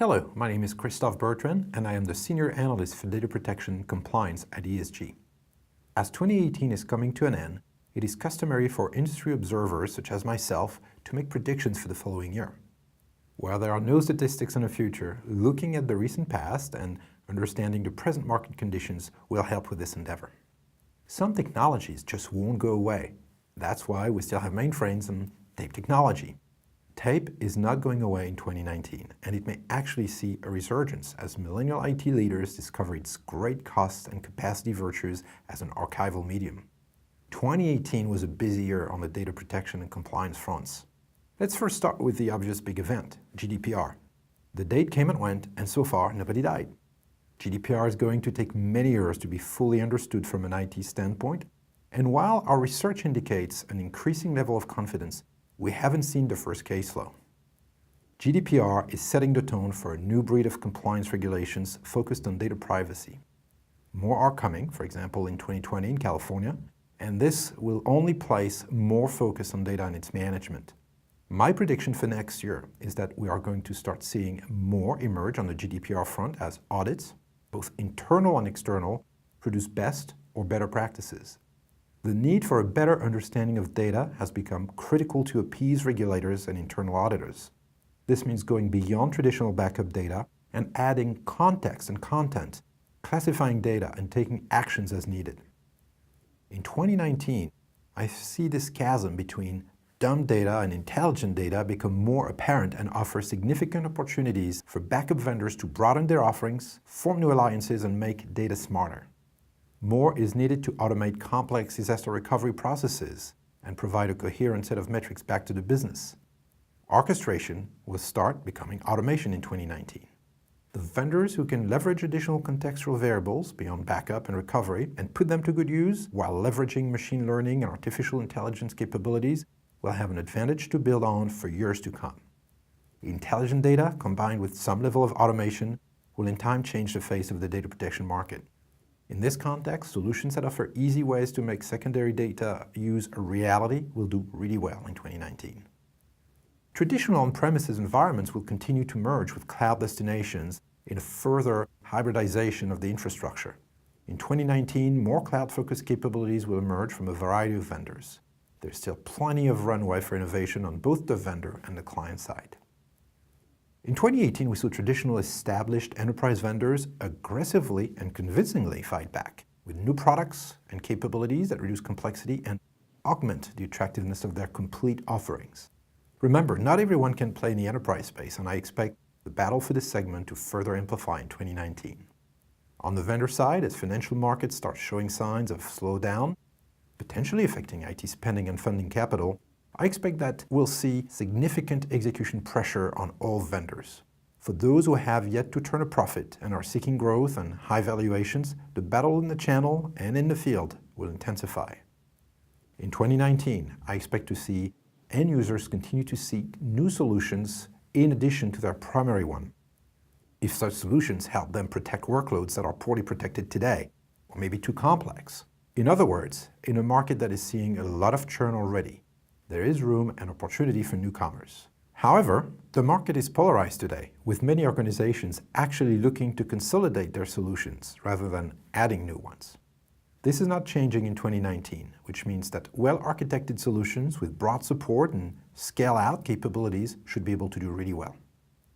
Hello, my name is Christophe Bertrand and I am the Senior Analyst for Data Protection and Compliance at ESG. As 2018 is coming to an end, it is customary for industry observers such as myself to make predictions for the following year. While there are no statistics on the future, looking at the recent past and understanding the present market conditions will help with this endeavor. Some technologies just won't go away. That's why we still have mainframes and tape technology. Tape is not going away in 2019, and it may actually see a resurgence as millennial IT leaders discover its great cost and capacity virtues as an archival medium. 2018 was a busy year on the data protection and compliance fronts. Let's first start with the obvious big event, GDPR. The date came and went, and so far nobody died. GDPR is going to take many years to be fully understood from an IT standpoint, and while our research indicates an increasing level of confidence, we haven't seen the first case flow. GDPR is setting the tone for a new breed of compliance regulations focused on data privacy. More are coming, for example in 2020 in California, and this will only place more focus on data and its management. My prediction for next year is that we are going to start seeing more emerge on the GDPR front as audits, both internal and external, produce best or better practices. The need for a better understanding of data has become critical to appease regulators and internal auditors. This means going beyond traditional backup data and adding context and content, classifying data and taking actions as needed. In 2019, I see this chasm between dumb data and intelligent data become more apparent and offer significant opportunities for backup vendors to broaden their offerings, form new alliances, and make data smarter. More is needed to automate complex disaster recovery processes and provide a coherent set of metrics back to the business. Orchestration will start becoming automation in 2019. The vendors who can leverage additional contextual variables beyond backup and recovery and put them to good use while leveraging machine learning and artificial intelligence capabilities will have an advantage to build on for years to come. Intelligent data combined with some level of automation will in time change the face of the data protection market. In this context, solutions that offer easy ways to make secondary data use a reality will do really well in 2019. Traditional on-premises environments will continue to merge with cloud destinations in a further hybridization of the infrastructure. In 2019, more cloud-focused capabilities will emerge from a variety of vendors. There's still plenty of runway for innovation on both the vendor and the client side. In 2018, we saw traditional established enterprise vendors aggressively and convincingly fight back with new products and capabilities that reduce complexity and augment the attractiveness of their complete offerings. Remember, not everyone can play in the enterprise space, and I expect the battle for this segment to further amplify in 2019. On the vendor side, as financial markets start showing signs of slowdown, potentially affecting IT spending and funding capital, I expect that we'll see significant execution pressure on all vendors. For those who have yet to turn a profit and are seeking growth and high valuations, the battle in the channel and in the field will intensify. In 2019, I expect to see end users continue to seek new solutions in addition to their primary one, if such solutions help them protect workloads that are poorly protected today, or maybe too complex. In other words, in a market that is seeing a lot of churn already, there is room and opportunity for newcomers. However, the market is polarized today, with many organizations actually looking to consolidate their solutions rather than adding new ones. This is not changing in 2019, which means that well-architected solutions with broad support and scale-out capabilities should be able to do really well.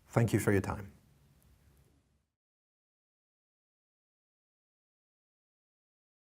Thank you for your time.